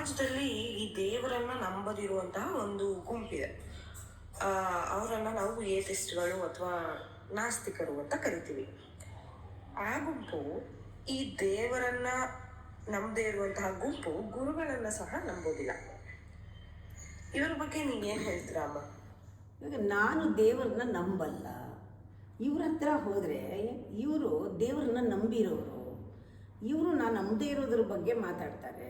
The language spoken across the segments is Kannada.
ಸಮಾಜದಲ್ಲಿ ಈ ದೇವರನ್ನ ನಂಬದಿರುವಂತಹ ಒಂದು ಗುಂಪಿದೆ. ಅವರನ್ನ ನಾವು ಏಥಿಸ್ಟ್ಗಳು ಅಥವಾ ನಾಸ್ತಿಕರು ಅಂತ ಕರಿತೀವಿ. ಆ ಗುಂಪು ಈ ದೇವರನ್ನ ನಂಬದೇ ಇರುವಂತಹ ಗುಂಪು ಗುರುಗಳನ್ನ ಸಹ ನಂಬೋದಿಲ್ಲ. ಇವರ ಬಗ್ಗೆ ನೀವೇನು ಹೇಳ್ತೀರಾ ಅಮ್ಮ? ಇವಾಗ ನಾನು ದೇವ್ರನ್ನ ನಂಬಲ್ಲ. ಇವ್ರ ಹತ್ರ ಹೋದರೆ ಇವರು ದೇವ್ರನ್ನ ನಂಬಿರೋರು, ಇವರು ನಾನು ನಂಬದೇ ಇರೋದ್ರ ಬಗ್ಗೆ ಮಾತಾಡ್ತಾರೆ.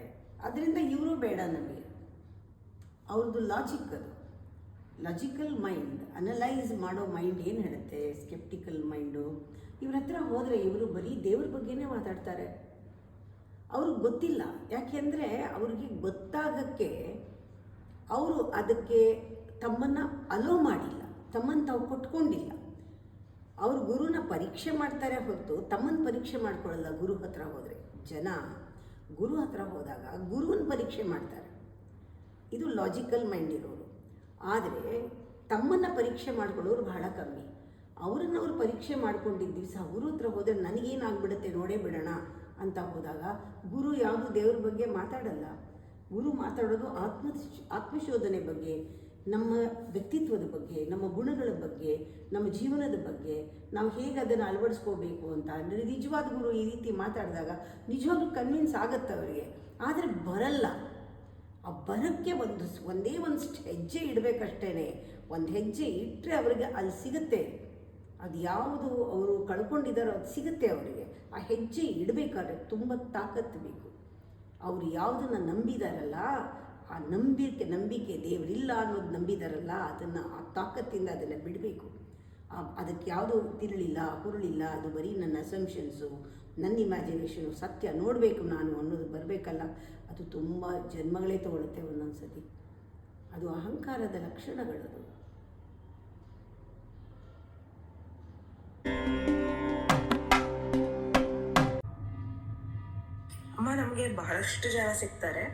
ಅದರಿಂದ ಇವರು ಬೇಡ ನಮಗೆ. ಅವ್ರದ್ದು ಲಾಜಿಕ್, ಅದು ಲಾಜಿಕಲ್ ಮೈಂಡ್, ಅನಲೈಸ್ ಮಾಡೋ ಮೈಂಡ್ ಏನು ಹೇಳುತ್ತೆ, ಸ್ಕೆಪ್ಟಿಕಲ್ ಮೈಂಡು. ಇವ್ರ ಹತ್ರ ಹೋದರೆ ಇವರು ಬರೀ ದೇವ್ರ ಬಗ್ಗೆನೇ ಮಾತಾಡ್ತಾರೆ. ಅವ್ರಿಗೆ ಗೊತ್ತಿಲ್ಲ. ಯಾಕೆಂದರೆ ಅವ್ರಿಗೆ ಗೊತ್ತಾಗಕ್ಕೆ ಅವರು ಅದಕ್ಕೆ ತಮ್ಮನ್ನು ಅಲೋ ಮಾಡಿಲ್ಲ, ತಮ್ಮನ್ನು ತಾವು ಕೊಟ್ಕೊಂಡಿಲ್ಲ. ಅವರು ಗುರುನ ಪರೀಕ್ಷೆ ಮಾಡ್ತಾರೆ ಹೊರತು ತಮ್ಮನ್ನು ಪರೀಕ್ಷೆ ಮಾಡ್ಕೊಳ್ಳಲ್ಲ. ಗುರು ಹತ್ರ ಹೋದರೆ ಜನ ಗುರು ಹತ್ರ ಹೋದಾಗ ಗುರುವನ್ನ ಪರೀಕ್ಷೆ ಮಾಡ್ತಾರೆ. ಇದು ಲಾಜಿಕಲ್ ಮೈಂಡ್ ಇರೋರು. ಆದರೆ ತಮ್ಮನ್ನು ಪರೀಕ್ಷೆ ಮಾಡ್ಕೊಳ್ಳೋರು ಬಹಳ ಕಮ್ಮಿ. ಅವ್ರನ್ನವ್ರು ಪರೀಕ್ಷೆ ಮಾಡ್ಕೊಂಡಿದ್ದ ದಿವಸ ಗುರು ಹತ್ರ ಹೋದರೆ ನನಗೇನಾಗ್ಬಿಡುತ್ತೆ ನೋಡೇ ಬಿಡೋಣ ಅಂತ ಹೋದಾಗ ಗುರು ಯಾವುದು ದೇವ್ರ ಬಗ್ಗೆ ಮಾತಾಡಲ್ಲ. ಗುರು ಮಾತಾಡೋದು ಆತ್ಮಶೋಧನೆ ಬಗ್ಗೆ, ನಮ್ಮ ವ್ಯಕ್ತಿತ್ವದ ಬಗ್ಗೆ, ನಮ್ಮ ಗುಣಗಳ ಬಗ್ಗೆ, ನಮ್ಮ ಜೀವನದ ಬಗ್ಗೆ, ನಾವು ಹೇಗೆ ಅದನ್ನು ಅಳವಡಿಸ್ಕೋಬೇಕು ಅಂತ. ನಿಜವಾದ ಗುರು ಈ ರೀತಿ ಮಾತಾಡಿದಾಗ ನಿಜವಾಗ್ಲೂ ಕನ್ವಿನ್ಸ್ ಆಗುತ್ತೆ ಅವರಿಗೆ. ಆದರೆ ಬರಲ್ಲ. ಆ ಬರೋಕ್ಕೆ ಒಂದೇ ಒಂದು ಹೆಜ್ಜೆ ಇಡಬೇಕಷ್ಟೇ. ಒಂದು ಹೆಜ್ಜೆ ಇಟ್ಟರೆ ಅವರಿಗೆ ಅಲ್ಲಿ ಸಿಗುತ್ತೆ. ಅದು ಯಾವುದು ಅವರು ಕಳ್ಕೊಂಡಿದ್ದಾರೋ ಅದು ಸಿಗುತ್ತೆ ಅವರಿಗೆ. ಆ ಹೆಜ್ಜೆ ಇಡಬೇಕಾದ್ರೆ ತುಂಬ ತಾಕತ್ತು ಬೇಕು. ಅವರು ಯಾವುದನ್ನು ನಂಬಿದಾರಲ್ಲ, ಆ ನಂಬಿಕೆ ದೇವರಿಲ್ಲ ಅನ್ನೋದು ನಂಬಿದಾರಲ್ಲ, ಅದನ್ನು ಆ ತಾಕತ್ತಿಂದ ಅದನ್ನು ಬಿಡಬೇಕು. ಅದಕ್ಕೆ ಯಾವುದೋ ತಿರುಳಿಲ್ಲ, ಹುರುಳಿಲ್ಲ, ಅದು ಬರೀ ನನ್ನ ಅಸಂಪ್ಷನ್ಸು, ನನ್ನ ಇಮ್ಯಾಜಿನೇಷನು, ಸತ್ಯ ನೋಡಬೇಕು ನಾನು ಅನ್ನೋದು ಬರಬೇಕಲ್ಲ. ಅದು ತುಂಬ ಜನ್ಮಗಳೇ ತಗೊಳುತ್ತೆ ಒಂದೊಂದು ಸತಿ. ಅದು ಅಹಂಕಾರದ ಲಕ್ಷಣಗಳದು. ಅಮ್ಮ, ನಮಗೆ ಬಹಳಷ್ಟು ಜನ ಸಿಗ್ತಾರೆ,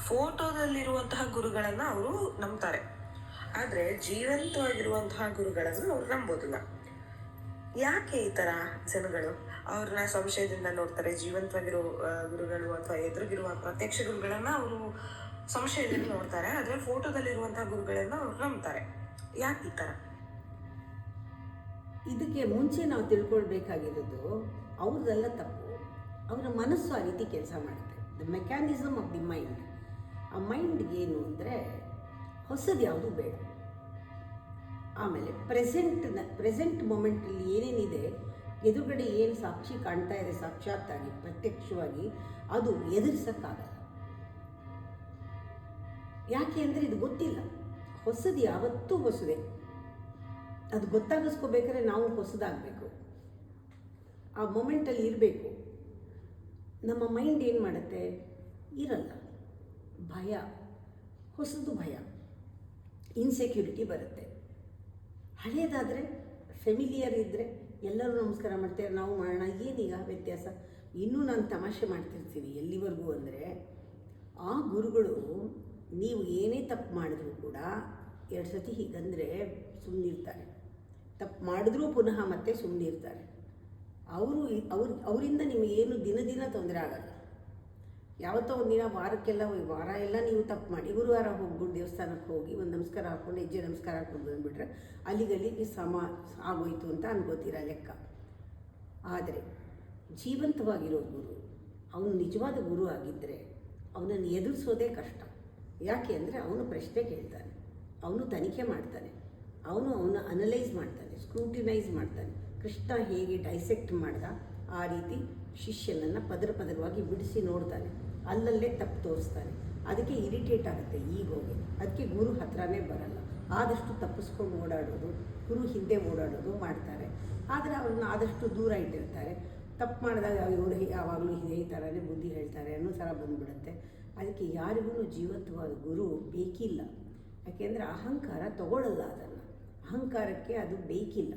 ಫೋಟೋದಲ್ಲಿರುವಂತಹ ಗುರುಗಳನ್ನ ಅವರು ನಂಬ್ತಾರೆ, ಆದ್ರೆ ಜೀವಂತವಾಗಿರುವಂತಹ ಗುರುಗಳನ್ನು ಅವ್ರು ನಂಬೋದಿಲ್ಲ. ಯಾಕೆ ಈ ತರ ಜನಗಳು ಅವ್ರನ್ನ ಸಂಶಯದಿಂದ ನೋಡ್ತಾರೆ? ಜೀವಂತವಾಗಿರೋ ಗುರುಗಳು ಅಥವಾ ಎದುರುಗಿರುವ ಪ್ರತ್ಯಕ್ಷ ಗುರುಗಳನ್ನ ಅವರು ಸಂಶಯದಿಂದ ನೋಡ್ತಾರೆ, ಆದ್ರೆ ಫೋಟೋದಲ್ಲಿರುವಂತಹ ಗುರುಗಳನ್ನ ಅವ್ರು ನಂಬ್ತಾರೆ. ಯಾಕೆ ಈ ತರ? ಇದಕ್ಕೆ ಮುಂಚೆ ನಾವು ತಿಳ್ಕೊಳ್ಬೇಕಾಗಿರೋದು ಅವ್ರದ್ದೆಲ್ಲ ತಪ್ಪು. ಅವರ ಮನಸ್ಸು ಆ ರೀತಿ ಕೆಲಸ ಮಾಡುತ್ತೆ. The mechanism of the mind. ಆ ಮೈಂಡ್ಗೆ ಏನು ಅಂದರೆ ಹೊಸದು ಯಾವುದು ಬೇಡ. ಆಮೇಲೆ ಪ್ರೆಸೆಂಟ್ ಮೊಮೆಂಟಲ್ಲಿ ಏನೇನಿದೆ, ಎದುರುಗಡೆ ಏನು ಸಾಕ್ಷಿ ಕಾಣ್ತಾ ಇದೆ ಸಾಕ್ಷಾತ್ತಾಗಿ ಪ್ರತ್ಯಕ್ಷವಾಗಿ, ಅದು ಎದುರಿಸೋಕ್ಕಾಗಲ್ಲ. ಯಾಕೆ ಅಂದರೆ ಇದು ಗೊತ್ತಿಲ್ಲ. ಹೊಸದು ಯಾವತ್ತೂ ಹೊಸದೇ. ಅದು ಗೊತ್ತಾಗಿಸ್ಕೋಬೇಕಾದ್ರೆ ನಾವು ಹೊಸದಾಗಬೇಕು, ಆ ಮೊಮೆಂಟಲ್ಲಿ ಇರಬೇಕು. ನಮ್ಮ ಮೈಂಡ್ ಏನು ಮಾಡುತ್ತೆ? ಇರಲ್ಲ. ಭಯ, ಹೊಸದು ಭಯ, ಇನ್ಸೆಕ್ಯೂರಿಟಿ ಬರುತ್ತೆ. ಹಳೇದಾದರೆ ಫೆಮಿಲಿಯರ್ ಇದ್ದರೆ ಎಲ್ಲರೂ ನಮಸ್ಕಾರ ಮಾಡ್ತಾರೆ, ನಾವು ಮಾಡೋಣ, ಏನೀಗ ವ್ಯತ್ಯಾಸ? ಇನ್ನೂ ನಾನು ತಮಾಷೆ ಮಾಡ್ತಿರ್ತೀನಿ ಎಲ್ಲಿವರೆಗೂ ಅಂದರೆ, ಆ ಗುರುಗಳು ನೀವು ಏನೇ ತಪ್ಪು ಮಾಡಿದ್ರೂ ಕೂಡ 2 ಸತಿ ಹೀಗಂದರೆ ಸುಮ್ಮನಿರ್ತಾರೆ. ತಪ್ಪು ಮಾಡಿದ್ರೂ ಪುನಃ ಮತ್ತೆ ಸುಮ್ಮನಿರ್ತಾರೆ. ಅವರಿಂದ ನಿಮಗೇನು ದಿನ ತೊಂದರೆ ಆಗಲ್ಲ. ಯಾವತ್ತೋ ಒಂದಿನ ವಾರ ಎಲ್ಲ ನೀವು ತಪ್ಪು ಮಾಡಿ ಗುರುವಾರ ಹೋಗ್ಬಿಟ್ಟು ದೇವಸ್ಥಾನಕ್ಕೆ ಹೋಗಿ ಒಂದು ನಮಸ್ಕಾರ ಹಾಕ್ಕೊಂಡು ಹೆಜ್ಜೆ ನಮಸ್ಕಾರ ಹಾಕ್ಕೊಂಡು ಬಂದುಬಿಟ್ರೆ ಅಲ್ಲಿಗಲ್ಲಿಗೆ ಆಗೋಯ್ತು ಅಂತ ಅನ್ಕೋತೀರ ಲೆಕ್ಕ. ಆದರೆ ಜೀವಂತವಾಗಿರೋ ಗುರು, ಅವನು ನಿಜವಾದ ಗುರು ಆಗಿದ್ದರೆ ಅವನನ್ನು ಎದುರಿಸೋದೇ ಕಷ್ಟ. ಯಾಕೆ ಅಂದರೆ ಅವನು ಪ್ರಶ್ನೆ ಕೇಳ್ತಾನೆ, ಅವನು ತನಿಖೆ ಮಾಡ್ತಾನೆ, ಅವನು ಅನಲೈಸ್ ಮಾಡ್ತಾನೆ, ಸ್ಕ್ರೂಟಿನೈಸ್ ಮಾಡ್ತಾನೆ. ಕೃಷ್ಣ ಹೇಗೆ ಡೈಸೆಕ್ಟ್ ಮಾಡ್ದ ಆ ರೀತಿ ಶಿಷ್ಯನನ್ನು ಪದರವಾಗಿ ಬಿಡಿಸಿ ನೋಡ್ತಾನೆ, ಅಲ್ಲಲ್ಲೇ ತಪ್ಪು ತೋರಿಸ್ತಾನೆ. ಅದಕ್ಕೆ ಇರಿಟೇಟ್ ಆಗುತ್ತೆ ಈಗೋಗೆ. ಅದಕ್ಕೆ ಗುರು ಹತ್ರನೇ ಬರಲ್ಲ. ಆದಷ್ಟು ತಪ್ಪಿಸ್ಕೊಂಡು ಓಡಾಡೋದು, ಗುರು ಹಿಂದೆ ಓಡಾಡೋದು ಮಾಡ್ತಾರೆ. ಆದರೆ ಅವ್ರನ್ನ ಆದಷ್ಟು ದೂರ ಇಟ್ಟಿರ್ತಾರೆ. ತಪ್ಪು ಮಾಡಿದಾಗ ಇವರು ಯಾವಾಗಲೂ ಇದೇ ಥರನೇ ಬುದ್ಧಿ ಹೇಳ್ತಾರೆ ಅನ್ನೋ ಥರ ಬಂದುಬಿಡುತ್ತೆ. ಅದಕ್ಕೆ ಯಾರಿಗೂ ಜೀವಂತವಾದ ಗುರು ಬೇಕಿಲ್ಲ. ಯಾಕೆಂದರೆ ಅಹಂಕಾರ ತಗೊಳ್ಳಲ್ಲ ಅದನ್ನು. ಅಹಂಕಾರಕ್ಕೆ ಅದು ಬೇಕಿಲ್ಲ.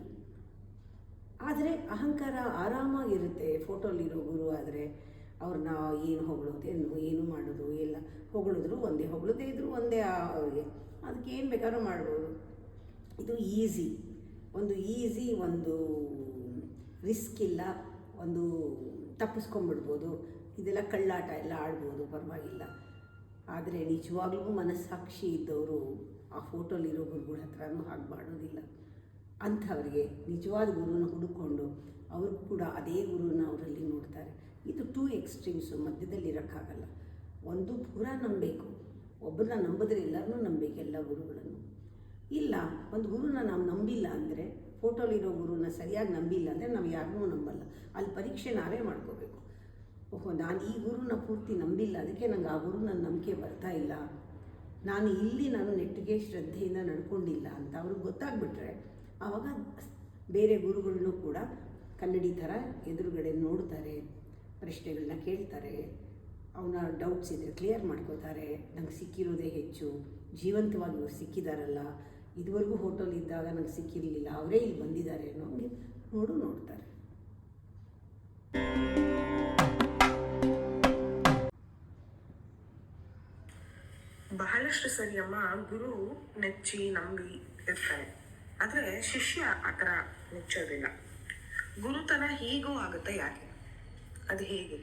ಆದರೆ ಅಹಂಕಾರ ಆರಾಮಾಗಿರುತ್ತೆ ಫೋಟೋಲಿರೋ ಗುರು. ಆದರೆ ಅವ್ರನ್ನ ಏನು ಹೊಗಳೋದೇನು, ಏನು ಮಾಡೋದು ಎಲ್ಲ, ಹೊಗಳಿದ್ರು ಒಂದೇ, ಹೊಗಳದೇ ಇದ್ದರೂ ಒಂದೇ ಅವ್ರಿಗೆ. ಅದಕ್ಕೆ ಏನು ಬೇಕಾದ್ರೂ ಮಾಡ್ಬೋದು. ಇದು ಈಸಿ, ಒಂದು ರಿಸ್ಕ್ ಇಲ್ಲ, ಒಂದು ತಪ್ಪಿಸ್ಕೊಂಡ್ಬಿಡ್ಬೋದು. ಇದೆಲ್ಲ ಕಳ್ಳಾಟ ಎಲ್ಲ ಆಡ್ಬೋದು, ಪರವಾಗಿಲ್ಲ. ಆದರೆ ನಿಜವಾಗ್ಲೂ ಮನಸ್ಸಾಕ್ಷಿ ಇದ್ದವರು ಆ ಫೋಟೋಲಿರೋ ಗುರುಗಳ ಹತ್ರನೂ ಹಾಗೆ ಮಾಡೋದಿಲ್ಲ. ಅಂಥವ್ರಿಗೆ ನಿಜವಾದ ಗುರುನ ಹುಡುಕೊಂಡು ಅವರು ಕೂಡ ಅದೇ ಗುರುನ ಅವರಲ್ಲಿ ನೋಡ್ತಾರೆ. ಇದು 2 ಎಕ್ಸ್ಟ್ರೀಮ್ಸು, ಮಧ್ಯದಲ್ಲಿ ಇರೋಕ್ಕಾಗಲ್ಲ. ಒಂದು ಪೂರಾ ನಂಬಬೇಕು, ಒಬ್ಬರನ್ನ ನಂಬಿದ್ರೆ ಎಲ್ಲರನ್ನೂ ನಂಬಬೇಕು, ಎಲ್ಲ ಗುರುಗಳನ್ನು. ಇಲ್ಲ, ಒಂದು ಗುರುನ ನಾವು ನಂಬಿಲ್ಲ ಅಂದರೆ, ಫೋಟೋಲಿರೋ ಗುರುನ ಸರಿಯಾಗಿ ನಂಬಿಲ್ಲ ಅಂದರೆ ನಾವು ಯಾರನ್ನೂ ನಂಬಲ್ಲ. ಅಲ್ಲಿ ಪರೀಕ್ಷೆ ನಾವೇ ಮಾಡ್ಕೋಬೇಕು. ಓಹೋ, ನಾನು ಈ ಗುರುನ ಪೂರ್ತಿ ನಂಬಿಲ್ಲ, ಅದಕ್ಕೆ ನಂಗೆ ಆ ಗುರು ನನ್ನ ನಂಬಿಕೆ ಬರ್ತಾ ಇಲ್ಲ, ನಾನು ನೆಟ್ಟಿಗೆ ಶ್ರದ್ಧೆಯಿಂದ ನಡ್ಕೊಂಡಿಲ್ಲ ಅಂತ ಅವ್ರಿಗೆ ಗೊತ್ತಾಗ್ಬಿಟ್ರೆ, ಆವಾಗ ಬೇರೆ ಗುರುಗಳನ್ನೂ ಕೂಡ ಕನ್ನಡಿ ಥರ ಎದುರುಗಡೆ ನೋಡ್ತಾರೆ, ಪ್ರಶ್ನೆಗಳನ್ನ ಕೇಳ್ತಾರೆ, ಅವನ ಡೌಟ್ಸ್ ಇದ್ದರೆ ಕ್ಲಿಯರ್ ಮಾಡ್ಕೋತಾರೆ. ನಂಗೆ ಸಿಕ್ಕಿರೋದೇ ಹೆಚ್ಚು, ಜೀವಂತವಾಗಿ ಇವ್ರು ಸಿಕ್ಕಿದಾರಲ್ಲ, ಇದುವರೆಗೂ ಹೋಟೆಲಿದ್ದಾಗ ನಂಗೆ ಸಿಕ್ಕಿರಲಿಲ್ಲ, ಅವರೇ ಇಲ್ಲಿ ಬಂದಿದ್ದಾರೆ ಅನ್ನೋಂಗೆ ನೋಡ್ತಾರೆ. ಬಹಳಷ್ಟು ಸರಿ ಅಮ್ಮ, ಗುರು ನೆಚ್ಚಿ ನಂಬಿ ಇರ್ತಾನೆ, ಆದರೆ ಶಿಷ್ಯ ಆ ಥರ ನೆಚ್ಚೋದಿಲ್ಲ. ಗುರುತನ ಹೀಗೂ ಆಗುತ್ತೆ, ಯಾಕೆ? ಅದು ಹೇಗೆ?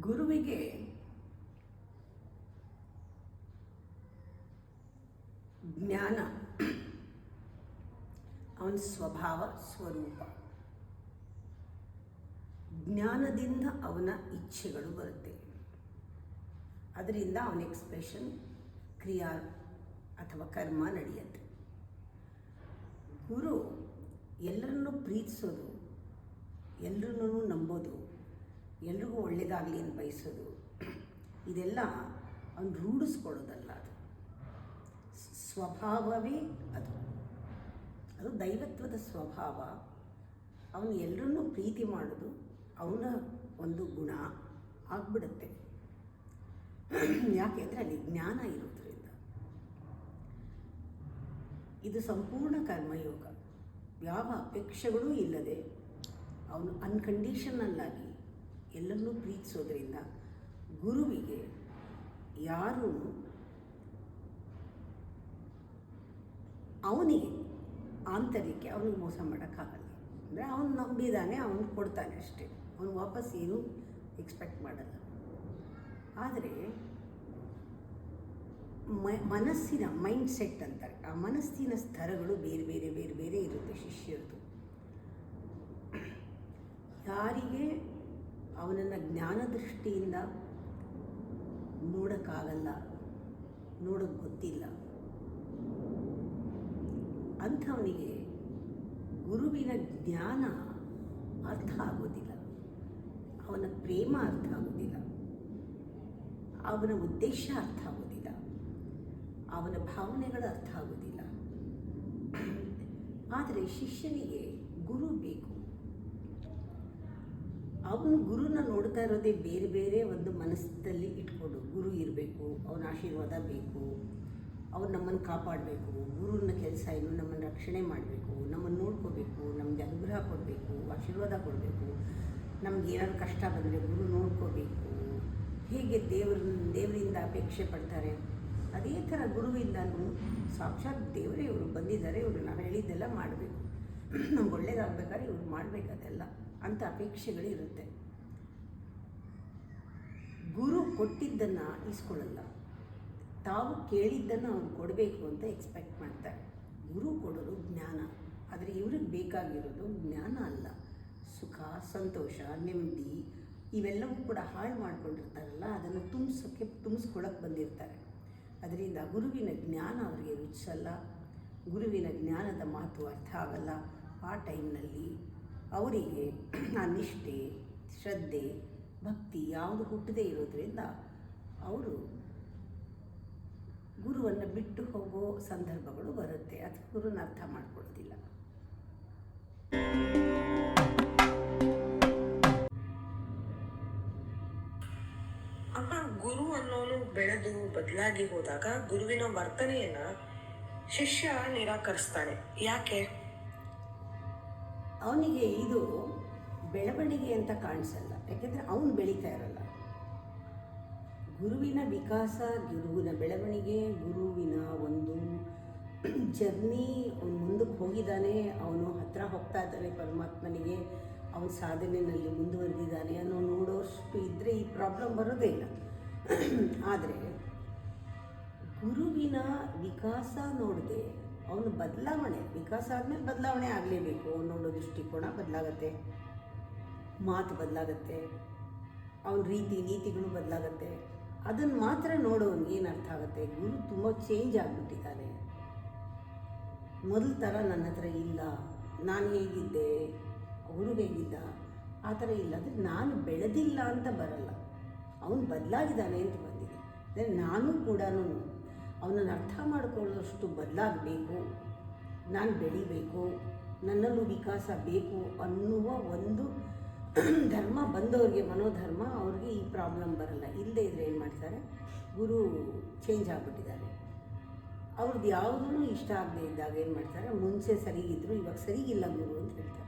ಗುರುವಿಗೆ ಜ್ಞಾನ ಅವನ ಸ್ವಭಾವ ಸ್ವರೂಪ. ಜ್ಞಾನದಿಂದ ಅವನ ಇಚ್ಛೆಗಳು ಬರುತ್ತೆ, ಅದರಿಂದ ಅವನ ಎಕ್ಸ್ಪ್ರೆಷನ್, ಕ್ರಿಯಾ ಅಥವಾ ಕರ್ಮ ನಡೆಯುತ್ತೆ. ಗುರು ಎಲ್ಲರನ್ನೂ ಪ್ರೀತಿಸೋದು, ಎಲ್ಲರನ್ನೂ ನಂಬೋದು, ಎಲ್ರಿಗೂ ಒಳ್ಳೆಯದಾಗಲಿ ಅಂತ ಬಯಸೋದು, ಇದೆಲ್ಲ ಅವನು ರೂಢಿಸ್ಕೊಳ್ಳೋದಲ್ಲ, ಅದು ಸ್ವಭಾವವೇ. ಅದು ದೈವತ್ವದ ಸ್ವಭಾವ. ಅವನು ಎಲ್ಲರನ್ನೂ ಪ್ರೀತಿ ಮಾಡೋದು ಅವನ ಒಂದು ಗುಣ ಆಗಿಬಿಡುತ್ತೆ. ಯಾಕೆಂದರೆ ಅಲ್ಲಿ ಜ್ಞಾನ ಇರೋದ್ರಿಂದ. ಇದು ಸಂಪೂರ್ಣ ಕರ್ಮಯೋಗ. ಯಾವ ಅಪೇಕ್ಷೆಗಳೂ ಇಲ್ಲದೆ ಅವನು ಅನ್ಕಂಡೀಷನಲ್ಲಾಗಿ ಎಲ್ಲರನ್ನೂ ಪ್ರೀತಿಸೋದ್ರಿಂದ ಗುರುವಿಗೆ ಯಾರೂ ಅವನಿಗೆ ಆಂತರ್ಯಕ್ಕೆ ಅವನಿಗೆ ಮೋಸ ಮಾಡೋಕ್ಕಾಗಲ್ಲ. ಅಂದರೆ ಅವನು ನಂಬಿದ್ದಾನೆ, ಅವನು ಕೊಡ್ತಾನೆ ಅಷ್ಟೇ, ಅವನು ವಾಪಸ್ ಏನೂ ಎಕ್ಸ್ಪೆಕ್ಟ್ ಮಾಡಲ್ಲ. ಆದರೆ ಮನಸ್ಸಿನ ಮೈಂಡ್ ಸೆಟ್ ಅಂತಾರೆ, ಆ ಮನಸ್ಸಿನ ಸ್ತರಗಳು ಬೇರೆ ಬೇರೆ ಬೇರೆ ಬೇರೆ ಇರುತ್ತೆ ಶಿಷ್ಯರದು. ಯಾರಿಗೆ ಅವನನ್ನು ಜ್ಞಾನದೃಷ್ಟಿಯಿಂದ ನೋಡೋಕ್ಕಾಗಲ್ಲ, ನೋಡೋಕ್ಕೆ ಗೊತ್ತಿಲ್ಲ, ಅಂಥವನಿಗೆ ಗುರುವಿನ ಜ್ಞಾನ ಅರ್ಥ ಆಗೋದಿಲ್ಲ, ಅವನ ಪ್ರೇಮ ಅರ್ಥ ಆಗೋದಿಲ್ಲ, ಅವನ ಉದ್ದೇಶ ಅರ್ಥ ಆಗೋದಿಲ್ಲ, ಅವನ ಭಾವನೆಗಳು ಅರ್ಥ ಆಗೋದಿಲ್ಲ. ಆದರೆ ಶಿಷ್ಯನಿಗೆ ಗುರು ಬೇಕು. ಅವನು ಗುರುನ ನೋಡ್ತಾ ಇರೋದೇ ಬೇರೆ ಬೇರೆ ಒಂದು ಮನಸ್ಸಲ್ಲಿ ಇಟ್ಕೊಂಡು, ಗುರು ಇರಬೇಕು, ಅವನ ಆಶೀರ್ವಾದ ಬೇಕು, ಅವ್ರು ನಮ್ಮನ್ನು ಕಾಪಾಡಬೇಕು, ಗುರುವಿನ ಕೆಲಸ ಏನು, ನಮ್ಮನ್ನು ರಕ್ಷಣೆ ಮಾಡಬೇಕು, ನಮ್ಮನ್ನು ನೋಡ್ಕೋಬೇಕು, ನಮಗೆ ಅನುಗ್ರಹ ಕೊಡಬೇಕು, ಆಶೀರ್ವಾದ ಕೊಡಬೇಕು, ನಮ್ಗೆ ಏನಾದ್ರು ಕಷ್ಟ ಬಂದರೆ ಗುರು ನೋಡ್ಕೋಬೇಕು. ಹೇಗೆ ದೇವರಿಂದ ಅಪೇಕ್ಷೆ ಪಡ್ತಾರೆ, ಅದೇ ಥರ ಗುರುವಿಂದನೂ ಸಾಕ್ಷಾತ್ ದೇವರೇ ಇವರು ಬಂದಿದ್ದಾರೆ, ಇವರು ನಾವು ಹೇಳಿದ್ದೆಲ್ಲ ಮಾಡಬೇಕು, ನಮ್ಗೆ ಒಳ್ಳೇದಾಗಬೇಕಾದ್ರೆ ಇವ್ರು ಮಾಡಬೇಕು, ಅದೆಲ್ಲ ಅಂಥ ಅಪೇಕ್ಷೆಗಳಿರುತ್ತೆ. ಗುರು ಕೊಟ್ಟಿದ್ದನ್ನು ಇಸ್ಕೊಳ್ಳಲ್ಲ, ತಾವು ಕೇಳಿದ್ದನ್ನು ಅವ್ರು ಕೊಡಬೇಕು ಅಂತ ಎಕ್ಸ್ಪೆಕ್ಟ್ ಮಾಡ್ತಾರೆ. ಗುರು ಕೊಡೋದು ಜ್ಞಾನ, ಆದರೆ ಇವ್ರಿಗೆ ಬೇಕಾಗಿರೋದು ಜ್ಞಾನ ಅಲ್ಲ, ಸುಖ, ಸಂತೋಷ, ನೆಮ್ಮದಿ, ಇವೆಲ್ಲವೂ ಕೂಡ ಹಾಳು ಮಾಡ್ಕೊಂಡಿರ್ತಾರಲ್ಲ, ಅದನ್ನು ತುಂಬಿಸ್ಕೊಳ್ಳೋಕ್ಕೆ ಬಂದಿರ್ತಾರೆ. ಅದರಿಂದ ಗುರುವಿನ ಜ್ಞಾನ ಅವರಿಗೆ ರುಚಿಸಲ್ಲ, ಗುರುವಿನ ಜ್ಞಾನದ ಮಾತು ಅರ್ಥ ಆಗಲ್ಲ. ಆ ಟೈಮ್ನಲ್ಲಿ ಅವರಿಗೆ ಆ ನಿಷ್ಠೆ, ಶ್ರದ್ಧೆ, ಭಕ್ತಿ ಯಾವುದು ಹುಟ್ಟದೇ ಇರೋದ್ರಿಂದ ಅವರು ಗುರುವನ್ನು ಬಿಟ್ಟು ಹೋಗೋ ಸಂದರ್ಭಗಳು ಬರುತ್ತೆ, ಅಥವಾ ಗುರುನ ಅರ್ಥ ಮಾಡ್ಕೊಳ್ಳೋದಿಲ್ಲ. ಅಮ್ಮ, ಗುರು ಅನ್ನೋನು ಬೆಳೆದು ಬದಲಾಗಿ ಹೋದಾಗ ಗುರುವಿನ ವರ್ತನೆಯನ್ನ ಶಿಷ್ಯ ನಿರಾಕರಿಸ್ತಾನೆ, ಯಾಕೆ? ಅವನಿಗೆ ಇದು ಬೆಳವಣಿಗೆ ಅಂತ ಕಾಣಿಸಲ್ಲ, ಯಾಕೆಂದರೆ ಅವನು ಬೆಳೀತಾ ಇರಲ್ಲ. ಗುರುವಿನ ವಿಕಾಸ, ಗುರುವಿನ ಬೆಳವಣಿಗೆ, ಗುರುವಿನ ಒಂದು ಜರ್ನಿ, ಅವನು ಮುಂದಕ್ಕೆ ಹೋಗಿದ್ದಾನೆ, ಅವನು ಹತ್ತಿರ ಹೋಗ್ತಾ ಇದ್ದಾನೆ ಪರಮಾತ್ಮನಿಗೆ, ಅವನ ಸಾಧನೆಯಲ್ಲಿ ಮುಂದುವರೆದಿದ್ದಾನೆ ಅನ್ನೋ ನೋಡೋಷ್ಟು ಇದ್ದರೆ ಈ ಪ್ರಾಬ್ಲಮ್ ಬರೋದೇ ಇಲ್ಲ. ಆದರೆ ಗುರುವಿನ ವಿಕಾಸ ನೋಡದೆ ಅವನು ಬದಲಾವಣೆ, ವಿಕಾಸ ಆದಮೇಲೆ ಬದಲಾವಣೆ ಆಗಲೇಬೇಕು. ಅವನು ನೋಡೋ ದೃಷ್ಟಿಕೋನ ಬದಲಾಗತ್ತೆ, ಮಾತು ಬದಲಾಗತ್ತೆ, ಅವನ ರೀತಿ ನೀತಿಗಳು ಬದಲಾಗತ್ತೆ. ಅದನ್ನು ಮಾತ್ರ ನೋಡೋನಿಗೆ ಏನು ಅರ್ಥ ಆಗುತ್ತೆ, ಗುರು ತುಂಬ ಚೇಂಜ್ ಆಗಿಬಿಟ್ಟಿದ್ದಾನೆ, ಮೊದಲ ಥರ ನನ್ನ ಹತ್ರ ಇಲ್ಲ, ನಾನು ಹೇಗಿದ್ದೆ ಗುರು ಹೇಗಿದ್ದ ಆ ಥರ ಇಲ್ಲ. ಅಂದರೆ ನಾನು ಬೆಳೆದಿಲ್ಲ ಅಂತ ಬರಲ್ಲ, ಅವನು ಬದಲಾಗಿದ್ದಾನೆ ಅಂತ ಬಂದಿದೆ. ಅಂದರೆ ನಾನು ಕೂಡ ಅವನನ್ನು ಅರ್ಥ ಮಾಡಿಕೊಳ್ಳೋಷ್ಟು ಬದಲಾಗಬೇಕು, ನಾನು ಬೆಳಿಬೇಕು, ನನ್ನಲ್ಲೂ ವಿಕಾಸ ಬೇಕು ಅನ್ನುವ ಒಂದು ಧರ್ಮ ಬಂದವ್ರಿಗೆ, ಮನೋಧರ್ಮ ಅವ್ರಿಗೆ ಈ ಪ್ರಾಬ್ಲಮ್ ಬರಲ್ಲ. ಇಲ್ಲದೇ ಇದ್ದರೆ ಏನು ಮಾಡ್ತಾರೆ, ಗುರು ಚೇಂಜ್ ಆಗಿಬಿಟ್ಟಿದ್ದಾರೆ, ಅವ್ರದ್ದು ಯಾವುದೂ ಇಷ್ಟ ಆಗದೆ ಇದ್ದಾಗ ಏನು ಮಾಡ್ತಾರೆ, ಮುಂಚೆ ಸರಿಗಿದ್ರು ಇವಾಗ ಸರಿಗಿಲ್ಲ ಗುರು ಅಂತ ಹೇಳ್ತಾರೆ.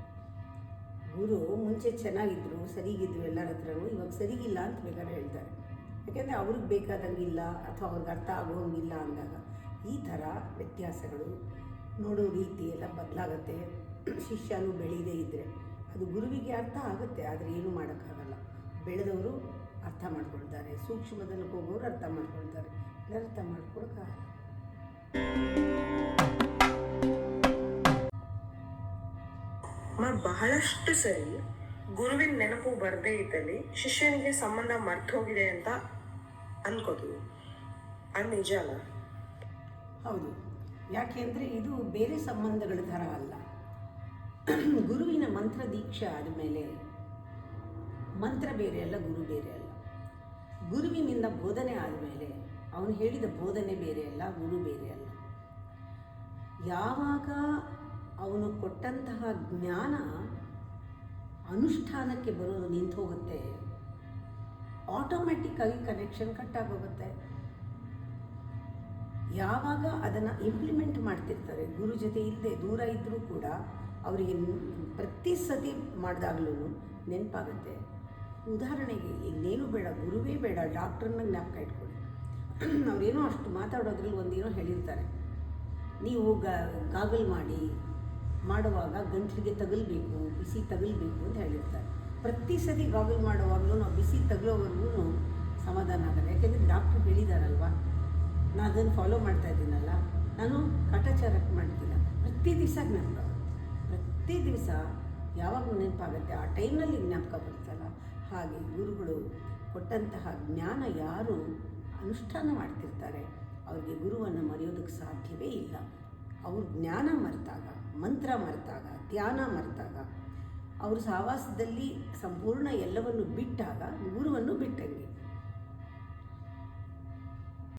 ಗುರು ಮುಂಚೆ ಚೆನ್ನಾಗಿದ್ದರು, ಸರಿಗಿದ್ರು ಎಲ್ಲರ ಹತ್ರನೂ, ಇವಾಗ ಸರಿಗಿಲ್ಲ ಅಂತ ಬೇಕಾದ್ರೆ ಹೇಳ್ತಾರೆ. ಯಾಕೆಂದರೆ ಅವ್ರಿಗೆ ಬೇಕಾದಂಗಿಲ್ಲ ಅಥವಾ ಅವ್ರಿಗೆ ಅರ್ಥ ಆಗೋಂಗಿಲ್ಲ ಅಂದಾಗ ಈ ಥರ ವ್ಯತ್ಯಾಸಗಳು, ನೋಡೋ ರೀತಿ ಎಲ್ಲ ಬದಲಾಗತ್ತೆ. ಶಿಷ್ಯನೂ ಬೆಳೀದೇ ಇದ್ದರೆ ಅದು ಗುರುವಿಗೆ ಅರ್ಥ ಆಗುತ್ತೆ, ಆದರೆ ಏನೂ ಮಾಡೋಕ್ಕಾಗಲ್ಲ. ಬೆಳೆದವರು ಅರ್ಥ ಮಾಡ್ಕೊಳ್ತಾರೆ, ಸೂಕ್ಷ್ಮದಲ್ಲಿ ಹೋಗೋರು ಅರ್ಥ ಮಾಡ್ಕೊಳ್ತಾರೆ, ಎಲ್ಲರೂ ಅರ್ಥ ಮಾಡ್ಕೊಳಕ್ಕಾಗಲ್ಲ. ಬಹಳಷ್ಟು ಸರಿ ಗುರುವಿನ ನೆನಪು ಬರದೇ ಇದ್ದಲ್ಲಿ ಶಿಷ್ಯನಿಗೆ ಸಂಬಂಧ ಮರ್ತು ಹೋಗಿದೆ ಅಂತ ಅನ್ಕೋತೀವಿ. ಅದು ನಿಜಾನ? ಹೌದು. ಯಾಕೆಂದರೆ ಇದು ಬೇರೆ ಸಂಬಂಧಗಳ ಥರ ಅಲ್ಲ. ಗುರುವಿನ ಮಂತ್ರ ದೀಕ್ಷೆ ಆದಮೇಲೆ ಮಂತ್ರ ಬೇರೆ ಅಲ್ಲ, ಗುರು ಬೇರೆ ಅಲ್ಲ. ಗುರುವಿನಿಂದ ಬೋಧನೆ ಆದಮೇಲೆ ಅವನು ಹೇಳಿದ ಬೋಧನೆ ಬೇರೆ ಅಲ್ಲ, ಗುರು ಬೇರೆ ಅಲ್ಲ. ಯಾವಾಗ ಅವನು ಕೊಟ್ಟಂತಹ ಜ್ಞಾನ ಅನುಷ್ಠಾನಕ್ಕೆ ಬರೋದು ನಿಂತು ಹೋಗುತ್ತೆ, ಆಟೋಮ್ಯಾಟಿಕ್ಕಾಗಿ ಕನೆಕ್ಷನ್ ಕಟ್ಟಾಗೋಗುತ್ತೆ. ಯಾವಾಗ ಅದನ್ನು ಇಂಪ್ಲಿಮೆಂಟ್ ಮಾಡ್ತಿರ್ತಾರೆ, ಗುರು ಜೊತೆ ಇಲ್ಲದೆ ದೂರ ಇದ್ದರೂ ಕೂಡ ಅವರಿಗೆ ಪ್ರತಿ ಸತಿ ಮಾಡಿದಾಗ್ಲೂ ನೆನಪಾಗುತ್ತೆ. ಉದಾಹರಣೆಗೆ ಇನ್ನೇನು ಬೇಡ, ಗುರುವೇ ಬೇಡ, ಡಾಕ್ಟ್ರನ್ನ ಜ್ಞಾಪಕ ಇಟ್ಕೊಳ್ಳಿ. ಅವರೇನೋ ಅಷ್ಟು ಮಾತಾಡೋದ್ರಲ್ಲಿ ಒಂದೇನೋ ಹೇಳಿರ್ತಾರೆ, ನೀವು ಗಾಗಲ್ ಮಾಡುವಾಗ ಗಂಟ್ಲಿಗೆ ತಗಲ್ಬೇಕು, ಬಿಸಿ ತಗಲ್ಬೇಕು ಅಂತ ಹೇಳಿರ್ತಾರೆ. ಪ್ರತಿ ಸತಿ ಗಾಗಲ್ ಮಾಡುವಾಗಲೂ ನಾವು ಬಿಸಿ ತಗಲೋವರೆಗೂ ಸಮಾಧಾನ ಆಗಲ್ಲ. ಯಾಕೆಂದರೆ ಡಾಕ್ಟ್ರು ಹೇಳಿದಾರಲ್ವ, ನಾನು ಅದನ್ನು ಫಾಲೋ ಮಾಡ್ತಾ ಇದ್ದೀನಲ್ಲ, ನಾನು ಕಾಟಾಚಾರಕ್ಕೆ ಮಾಡ್ತಿಲ್ಲ. ಪ್ರತಿ ದಿವಸ ಜ್ಞಾಪಕ, ಪ್ರತಿ ದಿವಸ ಯಾವಾಗ ನೆನಪಾಗುತ್ತೆ ಆ ಟೈಮ್ನಲ್ಲಿ ಜ್ಞಾಪಕ ಬರುತ್ತಲ್ಲ. ಹಾಗೆ ಗುರುಗಳು ಕೊಟ್ಟಂತಹ ಜ್ಞಾನ ಯಾರು ಅನುಷ್ಠಾನ ಮಾಡ್ತಿರ್ತಾರೆ ಅವರಿಗೆ ಗುರುವನ್ನು ಮರೆಯೋದಕ್ಕೆ ಸಾಧ್ಯವೇ ಇಲ್ಲ. ಅವರು ಜ್ಞಾನ ಮರೆತಾಗ, ಮಂತ್ರ ಮರೆತಾಗ, ಧ್ಯಾನ ಮರೆತಾಗ, ಅವ್ರ ಸಹವಾಸದಲ್ಲಿ ಸಂಪೂರ್ಣ ಎಲ್ಲವನ್ನು ಬಿಟ್ಟಾಗ ಗುರುವನ್ನು ಬಿಟ್ಟಂಗೆ.